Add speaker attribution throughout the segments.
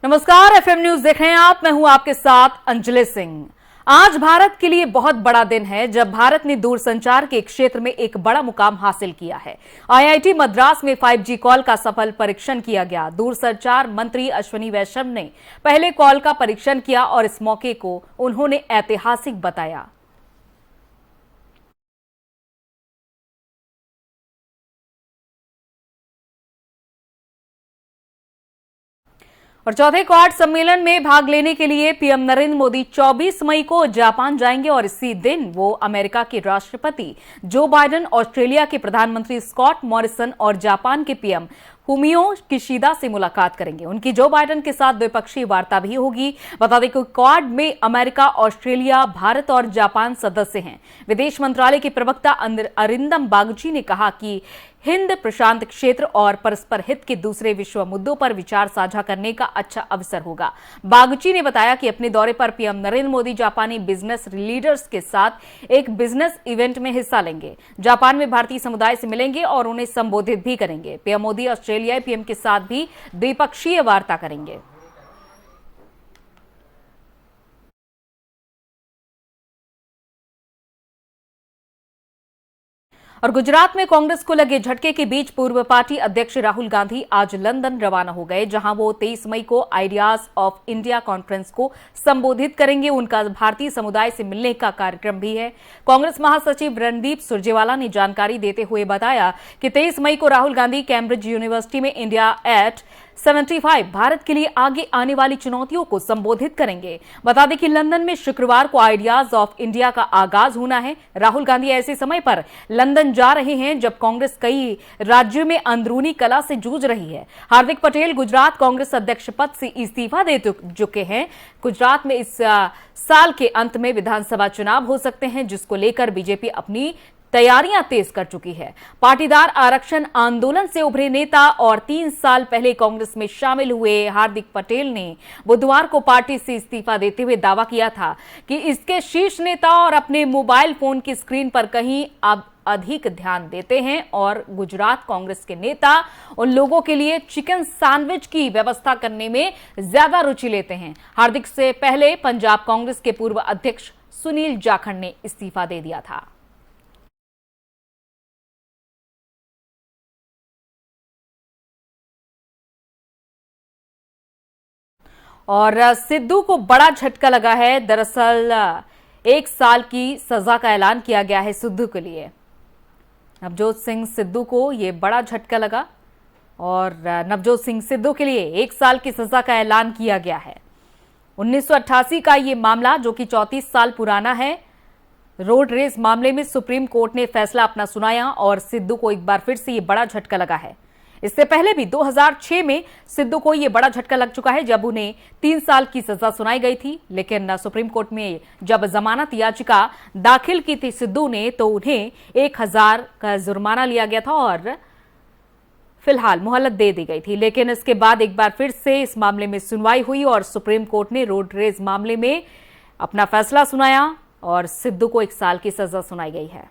Speaker 1: नमस्कार, FM news देख रहे हैं आप। मैं हूं आपके साथ अंजलि सिंह। आज भारत के लिए बहुत बड़ा दिन है जब भारत ने दूरसंचार के क्षेत्र में एक बड़ा मुकाम हासिल किया है। आईआईटी मद्रास में 5G कॉल का सफल परीक्षण किया गया। दूरसंचार मंत्री अश्विनी वैष्णव ने पहले कॉल का परीक्षण किया और इस मौके को उन्होंने ऐतिहासिक बताया। और चौथे क्वाड सम्मेलन में भाग लेने के लिए पीएम नरेंद्र मोदी 24 मई को जापान जाएंगे और इसी दिन वो अमेरिका के राष्ट्रपति जो बाइडेन, ऑस्ट्रेलिया के प्रधानमंत्री स्कॉट मॉरिसन और जापान के पीएम फूमियो किशिदा से मुलाकात करेंगे। उनकी जो बाइडेन के साथ द्विपक्षीय वार्ता भी होगी। बता दें कि क्वाड में अमेरिका, ऑस्ट्रेलिया, भारत और जापान सदस्य हैं। विदेश मंत्रालय के प्रवक्ता अरिंदम बागची ने कहा कि हिंद प्रशांत क्षेत्र और परस्पर हित के दूसरे विश्व मुद्दों पर विचार साझा करने का अच्छा अवसर होगा। बागची ने बताया कि अपने दौरे पर पीएम नरेंद्र मोदी जापानी बिजनेस लीडर्स के साथ एक बिजनेस इवेंट में हिस्सा लेंगे। जापान में भारतीय समुदाय से मिलेंगे और उन्हें संबोधित भी करेंगे। पीएम मोदी ऑस्ट्रेलियाई पीएम के साथ भी द्विपक्षीय वार्ता करेंगे। और गुजरात में कांग्रेस को लगे झटके के बीच पूर्व पार्टी अध्यक्ष राहुल गांधी आज लंदन रवाना हो गए, जहां वो 23 मई को आइडियाज ऑफ इंडिया कॉन्फ्रेंस को संबोधित करेंगे। उनका भारतीय समुदाय से मिलने का कार्यक्रम भी है। कांग्रेस महासचिव रणदीप सुरजेवाला ने जानकारी देते हुए बताया कि 23 मई को राहुल गांधी कैम्ब्रिज यूनिवर्सिटी में इंडिया एट 75 भारत के लिए आगे आने वाली चुनौतियों को संबोधित करेंगे। बता दें कि लंदन में शुक्रवार को आइडियाज ऑफ इंडिया का आगाज होना है। राहुल गांधी ऐसे समय पर लंदन जा रहे हैं जब कांग्रेस कई राज्यों में अंदरूनी कलह से जूझ रही है। हार्दिक पटेल गुजरात कांग्रेस अध्यक्ष पद से इस्तीफा दे चुके हैं। गुजरात में इस साल के अंत में विधानसभा चुनाव हो सकते हैं, जिसको लेकर बीजेपी अपनी तैयारियां तेज कर चुकी है। पाटीदार आरक्षण आंदोलन से उभरे नेता और 3 साल पहले कांग्रेस में शामिल हुए हार्दिक पटेल ने बुधवार को पार्टी से इस्तीफा देते हुए दावा किया था कि इसके शीर्ष नेता और अपने मोबाइल फोन की स्क्रीन पर कहीं अब अधिक ध्यान देते हैं और गुजरात कांग्रेस के नेता उन लोगों के लिए चिकन सैंडविच की व्यवस्था करने में ज्यादा रुचि लेते हैं। हार्दिक से पहले पंजाब कांग्रेस के पूर्व अध्यक्ष सुनील जाखड़ ने इस्तीफा दे दिया था। और सिद्धू को बड़ा झटका लगा है। दरअसल 1 साल की सजा का ऐलान किया गया है सिद्धू के लिए। नवजोत सिंह सिद्धू को यह बड़ा झटका लगा और नवजोत सिंह सिद्धू के लिए 1 साल की सजा का ऐलान किया गया है। 1988 का यह मामला, जो कि 34 साल पुराना है, रोड रेस मामले में सुप्रीम कोर्ट ने फैसला अपना सुनाया और सिद्धू को एक बार फिर से यह बड़ा झटका लगा है। इससे पहले भी 2006 में सिद्धू को यह बड़ा झटका लग चुका है, जब उन्हें 3 साल की सजा सुनाई गई थी। लेकिन सुप्रीम कोर्ट में जब जमानत याचिका दाखिल की थी सिद्धू ने, तो उन्हें 1000 का जुर्माना लिया गया था और फिलहाल मोहलत दे दी गई थी। लेकिन इसके बाद एक बार फिर से इस मामले में सुनवाई हुई और सुप्रीम कोर्ट ने रोड रेस मामले में अपना फैसला सुनाया और सिद्धू को 1 साल की सजा सुनाई गई है।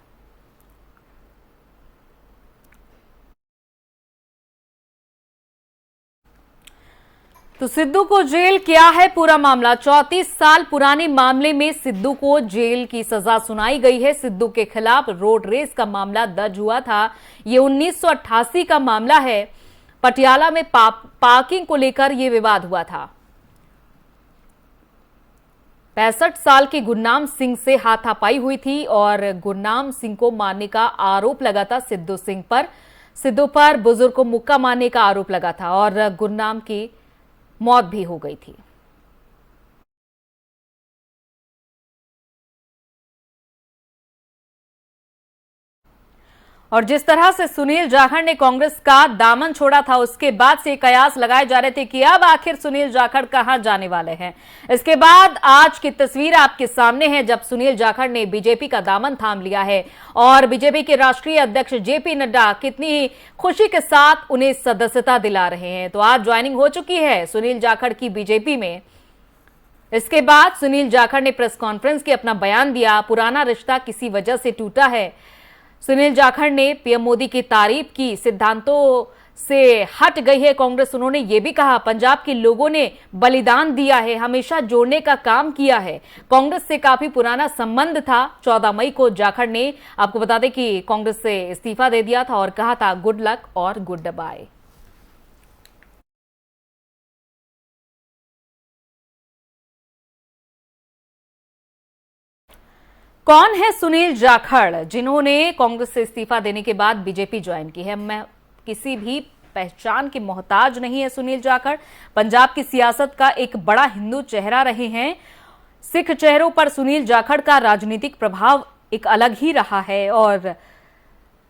Speaker 1: तो सिद्धू को जेल, क्या है पूरा मामला? 34 साल पुराने मामले में सिद्धू को जेल की सजा सुनाई गई है। सिद्धू के खिलाफ रोड रेस का मामला दर्ज हुआ था। ये 1988 का मामला है। पटियाला में पार्किंग को लेकर यह विवाद हुआ था। 65 साल के गुरनाम सिंह से हाथापाई हुई थी और गुरनाम सिंह को मारने का आरोप लगा था सिद्धू सिंह पर। सिद्धू पर बुजुर्ग को मुक्का मारने का आरोप लगा था और गुरनाम की मौत भी हो गई थी। और जिस तरह से सुनील जाखड़ ने कांग्रेस का दामन छोड़ा था, उसके बाद से कयास लगाए जा रहे थे कि अब आखिर सुनील जाखड़ कहां जाने वाले हैं। इसके बाद आज की तस्वीर आपके सामने है, जब सुनील जाखड़ ने बीजेपी का दामन थाम लिया है और बीजेपी के राष्ट्रीय अध्यक्ष जेपी नड्डा कितनी खुशी के साथ उन्हें सदस्यता दिला रहे हैं। तो आज ज्वाइनिंग हो चुकी है सुनील जाखड़ की बीजेपी में। इसके बाद सुनील जाखड़ ने प्रेस कॉन्फ्रेंस की अपना बयान दिया। पुराना रिश्ता किसी वजह से टूटा है। सुनील जाखड़ ने पीएम मोदी की तारीफ की, सिद्धांतों से हट गई है कांग्रेस। उन्होंने ये भी कहा पंजाब के लोगों ने बलिदान दिया है, हमेशा जोड़ने का काम किया है, कांग्रेस से काफी पुराना संबंध था। 14 मई को जाखड़ ने, आपको बता दें कि कांग्रेस से इस्तीफा दे दिया था और कहा था गुड लक और गुड बाय। कौन है सुनील जाखड़, जिन्होंने कांग्रेस से इस्तीफा देने के बाद बीजेपी ज्वाइन की है? मैं किसी भी पहचान के मोहताज नहीं है सुनील जाखड़। पंजाब की सियासत का एक बड़ा हिंदू चेहरा रहे हैं। सिख चेहरों पर सुनील जाखड़ का राजनीतिक प्रभाव एक अलग ही रहा है और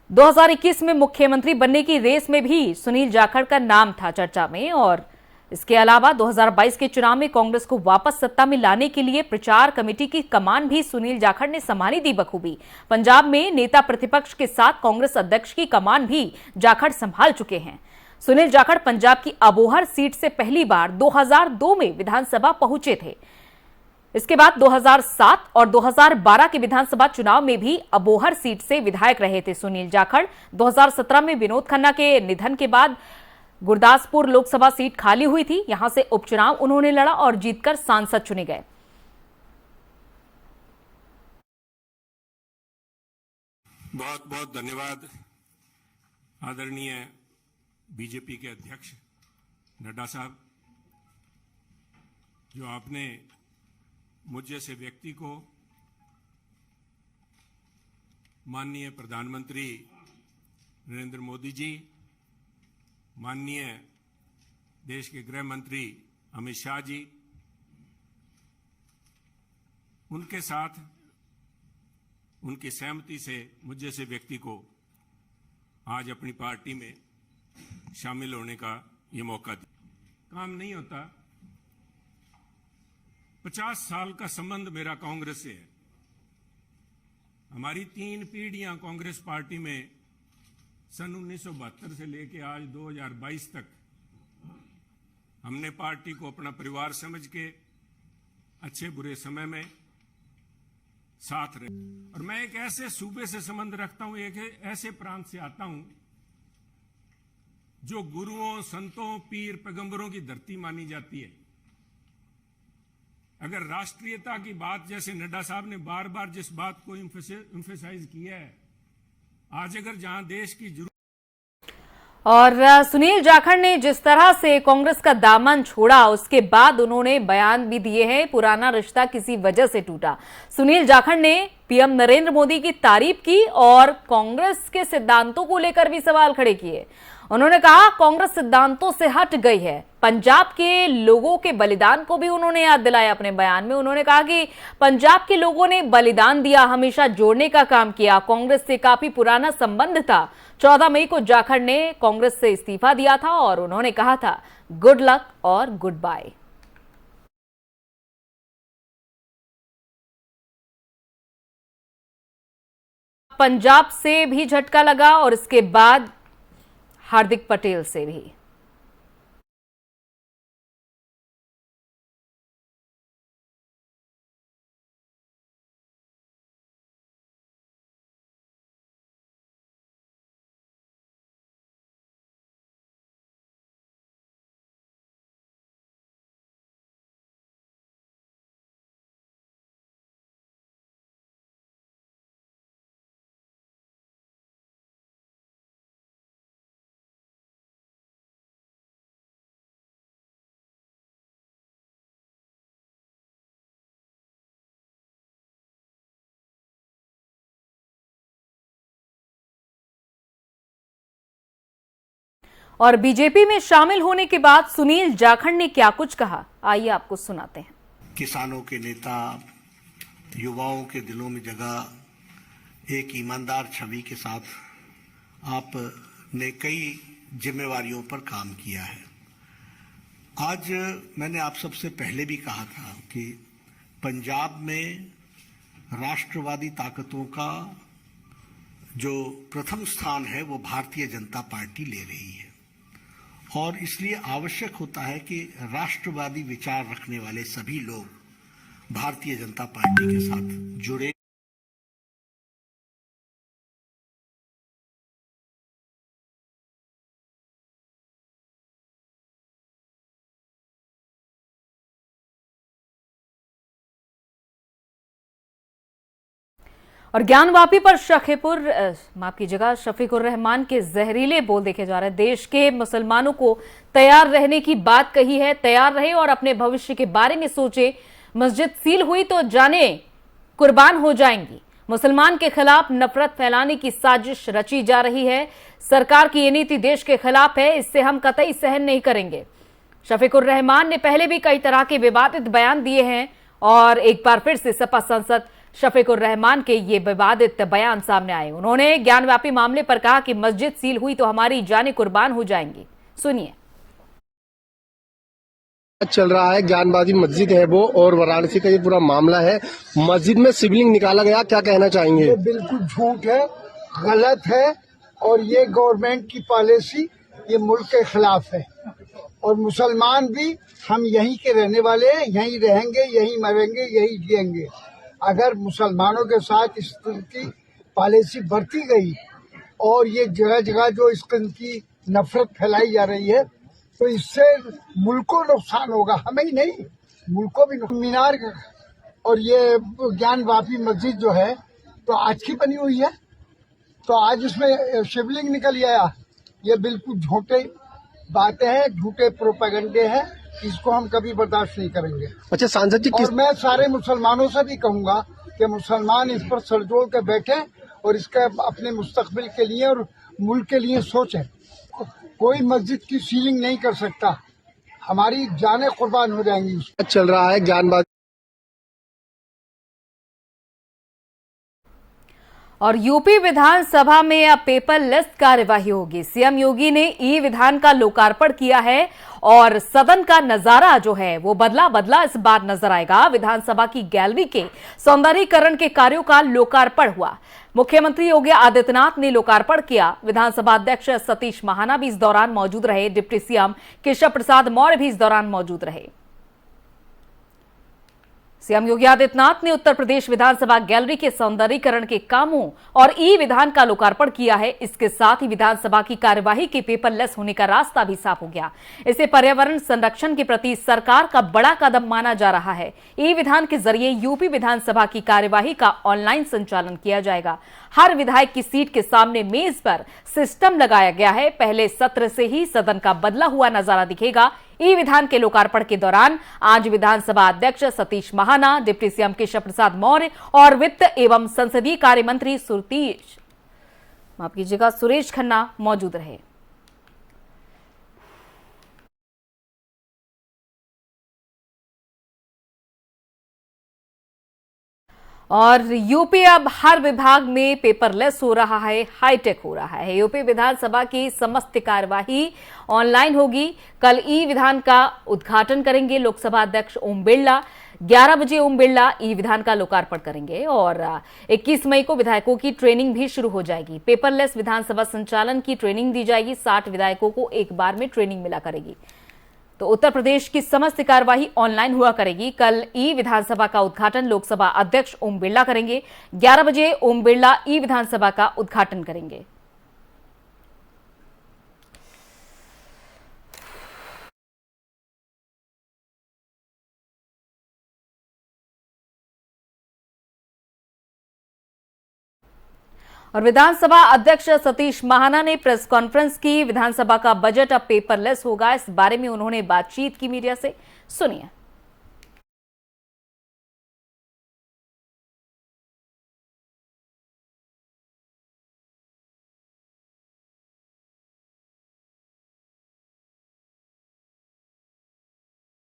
Speaker 1: 2021 में मुख्यमंत्री बनने की रेस में भी सुनील जाखड़ का नाम था चर्चा में। और इसके अलावा 2022 के चुनाव में कांग्रेस को वापस सत्ता में लाने के लिए प्रचार कमेटी की कमान भी सुनील जाखड़ ने संभाली थी बखूबी। पंजाब में नेता प्रतिपक्ष के साथ कांग्रेस अध्यक्ष की कमान भी जाखड़ संभाल चुके हैं। सुनील जाखड़ पंजाब की अबोहर सीट से पहली बार 2002 में विधानसभा पहुंचे थे। इसके बाद 2007 और 2012 के विधानसभा चुनाव में भी अबोहर सीट से विधायक रहे थे सुनील जाखड़। 2017 में विनोद खन्ना के निधन के बाद गुरदासपुर लोकसभा सीट खाली हुई थी, यहां से उपचुनाव उन्होंने लड़ा और जीतकर सांसद चुने गए।
Speaker 2: बहुत बहुत धन्यवाद आदरणीय बीजेपी के अध्यक्ष नड्डा साहब, जो आपने मुझ जैसे व्यक्ति को माननीय प्रधानमंत्री नरेंद्र मोदी जी, माननीय देश के गृह मंत्री अमित शाह जी, उनके साथ उनकी सहमति से मुझ जैसे व्यक्ति को आज अपनी पार्टी में शामिल होने का ये मौका दिया। काम नहीं होता। 50 साल का संबंध मेरा कांग्रेस से है। हमारी 3 पीढ़ियां कांग्रेस पार्टी में सन 1972 से लेकर आज 2022 तक हमने पार्टी को अपना परिवार समझ के अच्छे बुरे समय में साथ रहे। और मैं एक ऐसे सूबे से संबंध रखता हूं, एक ऐसे प्रांत से आता हूं जो गुरुओं, संतों, पीर, पैगंबरों की धरती मानी जाती है। अगर राष्ट्रीयता की बात, जैसे नड्डा साहब ने बार बार जिस बात को इम्फेसाइज किया है, आज अगर जहां देश की जरूरत।
Speaker 1: और सुनील जाखड़ ने जिस तरह से कांग्रेस का दामन छोड़ा, उसके बाद उन्होंने बयान भी दिए हैं, पुराना रिश्ता किसी वजह से टूटा। सुनील जाखड़ ने पीएम नरेंद्र मोदी की तारीफ की और कांग्रेस के सिद्धांतों को लेकर भी सवाल खड़े किए। उन्होंने कहा कांग्रेस सिद्धांतों से हट गई है। पंजाब के लोगों के बलिदान को भी उन्होंने याद दिलाया अपने बयान में। उन्होंने कहा कि पंजाब के लोगों ने बलिदान दिया, हमेशा जोड़ने का काम किया, कांग्रेस से काफी पुराना संबंध था। 14 मई को जाखड़ ने कांग्रेस से इस्तीफा दिया था और उन्होंने कहा था गुड लक और गुड बाय। पंजाब से भी झटका लगा और इसके बाद हार्दिक पटेल से भी। और बीजेपी में शामिल होने के बाद सुनील जाखड़ ने क्या कुछ कहा, आइए आपको सुनाते हैं।
Speaker 3: किसानों के नेता, युवाओं के दिलों में जगह, एक ईमानदार छवि के साथ आपने कई जिम्मेवारियों पर काम किया है। आज मैंने आप सबसे पहले भी कहा था कि पंजाब में राष्ट्रवादी ताकतों का जो प्रथम स्थान है वो भारतीय जनता पार्टी ले रही है और इसलिए आवश्यक होता है कि राष्ट्रवादी विचार रखने वाले सभी लोग भारतीय जनता पार्टी के साथ जुड़े।
Speaker 1: और ज्ञानवापी पर माफ कीजिएगा, शफीकुर रहमान के जहरीले बोल देखे जा रहे हैं। देश के मुसलमानों को तैयार रहने की बात कही है, तैयार रहे और अपने भविष्य के बारे में सोचे। मस्जिद सील हुई तो जाने कुर्बान हो जाएंगी। मुसलमान के खिलाफ नफरत फैलाने की साजिश रची जा रही है। सरकार की ये नीति देश के खिलाफ है, इससे हम कतई सहन नहीं करेंगे। शफीकुर रहमान ने पहले भी कई तरह के विवादित बयान दिए हैं और एक बार फिर से सपा सांसद शफीकुर रहमान के ये विवादित बयान सामने आए। उन्होंने ज्ञानवापी मामले पर कहा कि मस्जिद सील हुई तो हमारी जानें कुर्बान हो जाएंगी। सुनिए।
Speaker 4: चल रहा है ज्ञानवापी मस्जिद है वो, और वाराणसी का ये पूरा मामला है। मस्जिद में शिवलिंग निकाला गया, क्या कहना चाहेंगे?
Speaker 5: ये बिल्कुल झूठ है, गलत है और ये गवर्नमेंट की पॉलिसी ये मुल्क के खिलाफ है। और मुसलमान भी हम यहीं के रहने वाले हैं, यहीं रहेंगे, यहीं मरेंगे, यहीं जिएंगे। अगर मुसलमानों के साथ इस तरह की पॉलिसी बरती गई और ये जगह जगह जो इस किस्म की नफरत फैलाई जा रही है तो इससे मुल्क को नुकसान होगा, हमें ही नहीं मुल्क को भी नुकसान। मीनार और ये ज्ञानवापी मस्जिद जो है तो आज की बनी हुई है, तो आज उसमें शिवलिंग निकल आया। ये बिल्कुल झूठे बातें हैं, झूठे प्रोपेगेंडे हैं, इसको हम कभी बर्दाश्त नहीं करेंगे।
Speaker 4: अच्छा सांसद जी,
Speaker 5: और मैं सारे मुसलमानों से भी कहूंगा कि मुसलमान इस पर सर जोड़ कर बैठे और इसका अपने मुस्तकबिल के लिए और मुल्क के लिए सोचें। कोई मस्जिद की सीलिंग नहीं कर सकता, हमारी जानें कुर्बान हो जाएंगी।
Speaker 4: चल रहा है ज्ञानवापी।
Speaker 1: और यूपी विधानसभा में अब पेपरलेस कार्यवाही होगी। सीएम योगी ने ई विधान का लोकार्पण किया है और सदन का नजारा जो है वो बदला इस बार नजर आएगा। विधानसभा की गैलरी के सौंदर्यीकरण के कार्यों का लोकार्पण हुआ। मुख्यमंत्री योगी आदित्यनाथ ने लोकार्पण किया। विधानसभा अध्यक्ष सतीश महाना भी इस दौरान मौजूद रहे। डिप्टी सीएम केशव प्रसाद मौर्य भी इस दौरान मौजूद रहे। सीएम योगी आदित्यनाथ ने उत्तर प्रदेश विधानसभा गैलरी के सौंदर्यीकरण के कामों और ई विधान का लोकार्पण किया है। इसके साथ ही विधानसभा की कार्यवाही के पेपरलेस होने का रास्ता भी साफ हो गया। इसे पर्यावरण संरक्षण के प्रति सरकार का बड़ा कदम माना जा रहा है। ई विधान के जरिए यूपी विधानसभा की कार्यवाही का ऑनलाइन संचालन किया जाएगा। हर विधायक की सीट के सामने मेज पर सिस्टम लगाया गया है। पहले सत्र से ही सदन का बदला हुआ नजारा दिखेगा। ई विधान के लोकार्पण के दौरान आज विधानसभा अध्यक्ष सतीश महाना, डिप्टी सीएम केशव प्रसाद मौर्य और वित्त एवं संसदीय कार्य मंत्री सुरेश खन्ना मौजूद रहे। और यूपी अब हर विभाग में पेपरलेस हो रहा है, हाईटेक हो रहा है। यूपी विधानसभा की समस्त कार्यवाही ऑनलाइन होगी। कल ई विधान का उद्घाटन करेंगे लोकसभा अध्यक्ष ओम बिरला। 11 बजे ओम बिरला ई विधान का लोकार्पण करेंगे और 21 मई को विधायकों की ट्रेनिंग भी शुरू हो जाएगी। पेपरलेस विधानसभा संचालन की ट्रेनिंग दी जाएगी। 60 विधायकों को एक बार में ट्रेनिंग मिला करेगी। तो उत्तर प्रदेश की समस्त कार्यवाही ऑनलाइन हुआ करेगी। कल ई विधानसभा का उद्घाटन लोकसभा अध्यक्ष ओम बिरला करेंगे। 11 बजे ओम बिरला ई विधानसभा का उद्घाटन करेंगे। और विधानसभा अध्यक्ष सतीश महाना ने प्रेस कॉन्फ्रेंस की। विधानसभा का बजट अब पेपरलेस होगा, इस बारे में उन्होंने बातचीत की मीडिया से। सुनिए।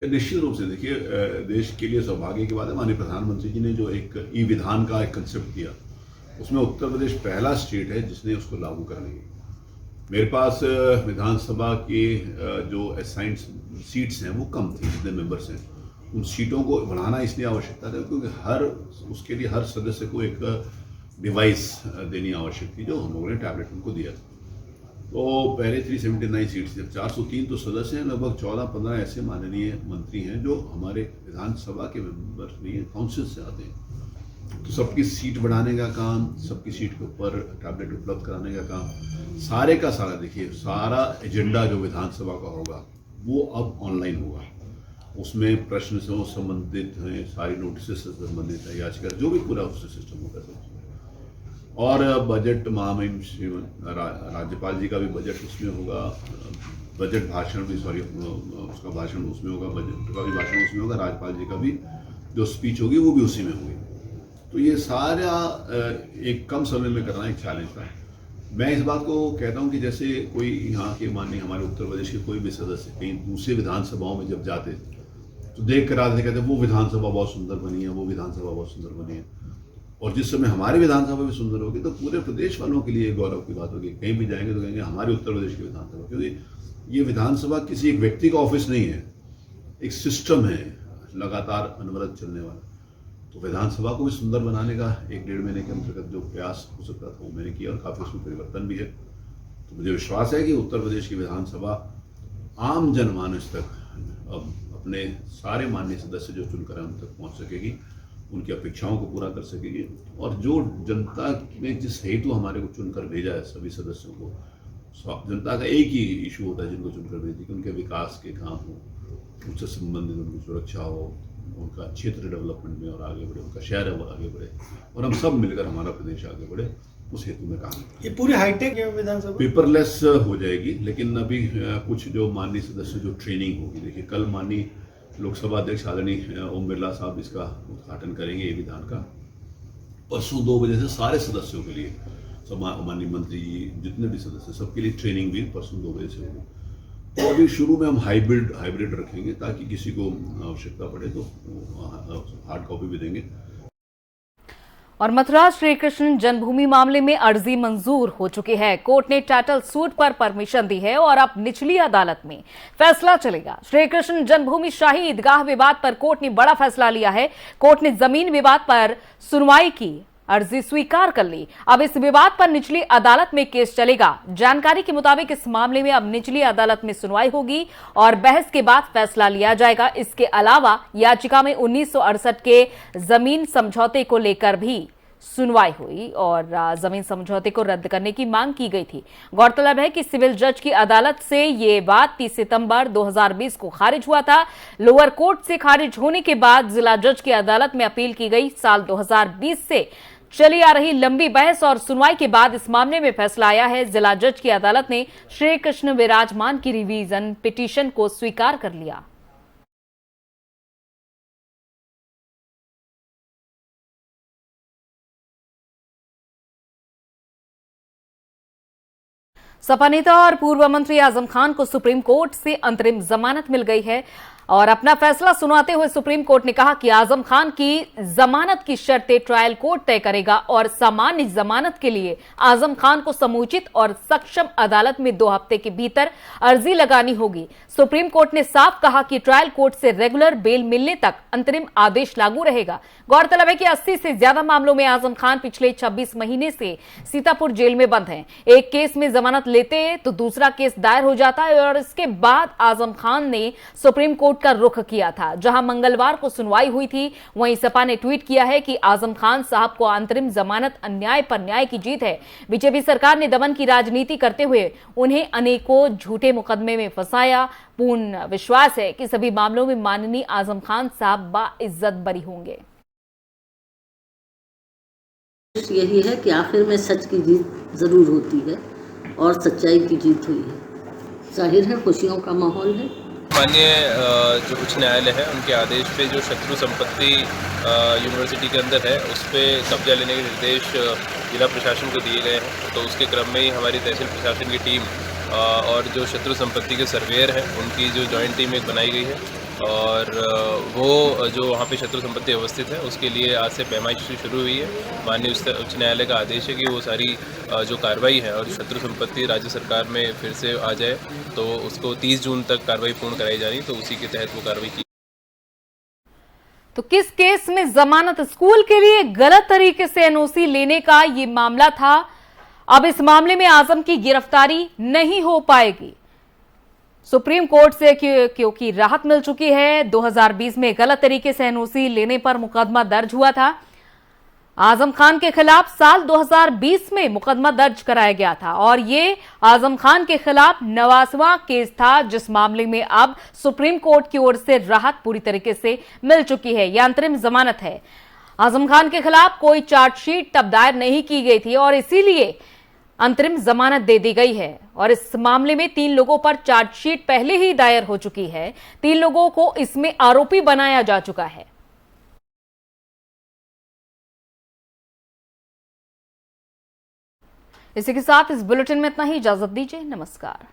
Speaker 6: निश्चित रूप से देखिए, देश के लिए सौभाग्य की बात है, माननीय प्रधानमंत्री जी ने जो एक ई विधान का एक कंसेप्ट दिया, उसमें उत्तर प्रदेश पहला स्टेट है जिसने उसको लागू करने की। मेरे पास विधानसभा के जो असाइंड सीट्स हैं वो कम थी, जितने मेंबर्स हैं उन सीटों को बढ़ाना इसलिए आवश्यकता था क्योंकि उसके लिए हर सदस्य को एक डिवाइस देनी आवश्यक थी, जो हम लोगों ने टैबलेट उनको दिया था। तो पहले 379 सीट्स थे, 403 तो सदस्य हैं, लगभग 14-15 ऐसे माननीय मंत्री हैं जो हमारे विधानसभा के मेंबर्स नहीं हैं, काउंसिल से आते हैं। तो सबकी सीट बढ़ाने का काम, सबकी सीट के ऊपर टैबलेट उपलब्ध कराने का काम, सारे का सारा देखिए, सारा एजेंडा जो विधानसभा का होगा वो अब ऑनलाइन होगा। उसमें प्रश्न से संबंधित हैं, सारी नोटिस से संबंधित है, याचिका, जो भी पूरा उससे सिस्टम होगा सब और बजट महामहिम राज्यपाल जी का भी बजट उसमें होगा, बजट भाषण भी उसका भाषण उसमें होगा, बजट का भी भाषण उसमें होगा, राज्यपाल जी का भी जो स्पीच होगी वो भी उसी में होगी। तो ये सारा एक कम समय में करना एक चैलेंज था। मैं इस बात को कहता हूँ कि जैसे कोई यहाँ के माननीय हमारे उत्तर प्रदेश के कोई भी सदस्य कहीं दूसरे विधानसभाओं में जब जाते तो देख कर आते कहते वो विधानसभा बहुत सुंदर बनी है, वो विधानसभा बहुत सुंदर बनी है। और जिस समय हमारी विधानसभा भी सुंदर होगी तो पूरे प्रदेश वालों के लिए गौरव की बात होगी। कहीं भी जाएंगे तो कहेंगे हमारे उत्तर प्रदेश की विधानसभा, क्योंकि ये विधानसभा किसी एक व्यक्ति का ऑफिस नहीं है, एक सिस्टम है लगातार अनवरत चलने वाला। तो विधानसभा को भी सुंदर बनाने का 1-1.5 महीने के अंतर्गत जो प्रयास हो सकता था वो मैंने किया और काफी उसमें परिवर्तन भी है। तो मुझे विश्वास है कि उत्तर प्रदेश की विधानसभा आम जनमानस तक अब अपने सारे माननीय सदस्य जो चुनकर हम तक पहुंच सकेगी, उनकी अपेक्षाओं को पूरा कर सकेगी। और जो जनता ने जिस हेतु हमारे को चुनकर भेजा है सभी सदस्यों को, जनता का एक ही इशू होता है जिनको चुनकर भेजी कि उनके विकास के काम हो, उनसे संबंधित उनकी सुरक्षा हो, उनका क्षेत्र डेवलपमेंट में और आगे बढ़े, उनका शहर है वो आगे बढ़े और हम सब मिलकर हमारा प्रदेश आगे बढ़े, उस हेतु में काम।
Speaker 7: ये पूरी हाईटेक विधानसभा
Speaker 6: पेपरलेस हो जाएगी, लेकिन अभी कुछ जो माननीय सदस्य जो ट्रेनिंग होगी, देखिए कल माननीय लोकसभा अध्यक्ष आदरणीय ओम बिरला साहब इसका उद्घाटन करेंगे ये विधान का। परसों 2 बजे से सारे सदस्यों के लिए, सब माननीय मंत्री जितने भी सदस्य सबके लिए ट्रेनिंग भी परसों 2 बजे से होगी। तो अभी शुरू में हम हाइब्रिड रखेंगे ताकि किसी को आवश्यकता पड़े तो हार्ड कॉपी भी देंगे।
Speaker 1: और मथुरा श्री कृष्ण जन्मभूमि मामले में अर्जी मंजूर हो चुकी है। कोर्ट ने टाइटल सूट पर परमिशन दी है और अब निचली अदालत में फैसला चलेगा। श्री कृष्ण जन्मभूमि शाही ईदगाह विवाद पर कोर्ट ने बड़ा फैसला लिया है। कोर्ट ने जमीन विवाद पर सुनवाई की, अर्जी स्वीकार कर ली। अब इस विवाद पर निचली अदालत में केस चलेगा। जानकारी के मुताबिक इस मामले में अब निचली अदालत में सुनवाई होगी और बहस के बाद फैसला लिया जाएगा। इसके अलावा याचिका में 1968 के जमीन समझौते को लेकर भी सुनवाई हुई और जमीन समझौते को रद्द करने की मांग की गई थी। गौरतलब है कि सिविल जज की अदालत से ये बात 30 सितंबर 2020 को खारिज हुआ था। लोअर कोर्ट से खारिज होने के बाद जिला जज की अदालत में अपील की गई। साल 2020 से चली आ रही लंबी बहस और सुनवाई के बाद इस मामले में फैसला आया है। जिला जज की अदालत ने श्री कृष्ण विराजमान की रिवीजन पिटीशन को स्वीकार कर लिया। सपा नेता और पूर्व मंत्री आजम खान को सुप्रीम कोर्ट से अंतरिम जमानत मिल गई है और अपना फैसला सुनाते हुए सुप्रीम कोर्ट ने कहा कि आजम खान की जमानत की शर्तें ट्रायल कोर्ट तय करेगा और सामान्य जमानत के लिए आजम खान को समुचित और सक्षम अदालत में 2 हफ्ते के भीतर अर्जी लगानी होगी। सुप्रीम कोर्ट ने साफ कहा कि ट्रायल कोर्ट से रेगुलर बेल मिलने तक अंतरिम आदेश लागू रहेगा। गौरतलब है कि 80 से ज्यादा मामलों में आजम खान पिछले 26 महीने से सीतापुर जेल में बंद हैं। एक केस में जमानत लेते तो दूसरा केस दायर हो जाता है और इसके बाद आजम खान ने सुप्रीम कोर्ट का रुख किया था, जहां मंगलवार को सुनवाई हुई थी। वहीं सपा ने ट्वीट किया है कि आजम खान साहब को अंतरिम जमानत अन्याय पर न्याय की जीत है। बीजेपी सरकार ने दमन की राजनीति करते हुए उन्हें अनेकों झूठे मुकदमे में फंसाया। पूर्ण विश्वास है कि सभी मामलों में माननीय आजम खान साहब बाइज्जत बरी होंगे।
Speaker 8: यही है कि आखिर में सच की जीत जरूर होती है और सच्चाई की जीत हुई है। जाहिर है खुशियों का माहौल है।
Speaker 9: माननीय जो उच्च न्यायालय है उनके आदेश पे जो शत्रु संपत्ति यूनिवर्सिटी के अंदर है उस पर कब्जा लेने के निर्देश जिला प्रशासन को दिए गए हैं। तो उसके क्रम में ही हमारी तहसील प्रशासन की टीम और जो शत्रु संपत्ति के सर्वेयर हैं उनकी जो जॉइंट टीम एक बनाई गई है और वो जो वहाँ पे शत्रु संपत्ति अवस्थित है उसके लिए आज से पैमाइशी शुरू हुई है। माननीय उच्च न्यायालय का आदेश है कि वो सारी जो कार्रवाई है और शत्रु संपत्ति राज्य सरकार में फिर से आ जाए तो उसको 30 जून तक कार्रवाई पूर्ण कराई जानी, तो उसी के तहत वो कार्रवाई की।
Speaker 1: तो किस केस में जमानत? स्कूल के लिए गलत तरीके से एनओसी लेने का ये मामला था। अब इस मामले में आजम की गिरफ्तारी नहीं हो पाएगी। सुप्रीम कोर्ट से क्योंकि राहत मिल चुकी है। 2020 में गलत तरीके से एनओसी लेने पर मुकदमा दर्ज हुआ था। आजम खान के खिलाफ साल 2020 में मुकदमा दर्ज कराया गया था और ये आजम खान के खिलाफ 90वां केस था, जिस मामले में अब सुप्रीम कोर्ट की ओर से राहत पूरी तरीके से मिल चुकी है। यह अंतरिम जमानत है। आजम खान के खिलाफ कोई चार्जशीट तब दायर नहीं की गई थी और इसीलिए अंतरिम जमानत दे दी गई है और इस मामले में 3 लोगों पर चार्जशीट पहले ही दायर हो चुकी है। 3 लोगों को इसमें आरोपी बनाया जा चुका है। इसी के साथ इस बुलेटिन में इतना ही। इजाजत दीजिए। नमस्कार।